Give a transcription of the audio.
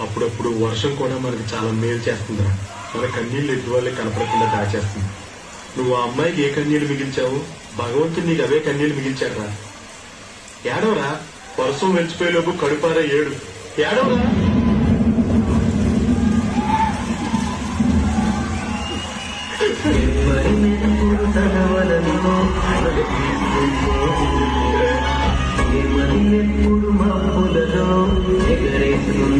అప్పుడప్పుడు వర్షం కూడా మనకి చాలా మేలు చేస్తుందిరా. మన కన్నీళ్ళు ఎదుటి వాళ్ళే కనపడకుండా దాచేస్తుంది. నువ్వు ఆ అమ్మాయికి ఏ కన్నీళ్ళు మిగిల్చావు, భగవంతుడు నీకు అవే కన్నీళ్ళు మిగిల్చాడురా. ఏడవరా, వర్షం వెలిచిపోయేలోపు కడుపారా ఏడు. ఏడవరా. ఎప్పుడు మా పొలలో ఎగరేస్తున్న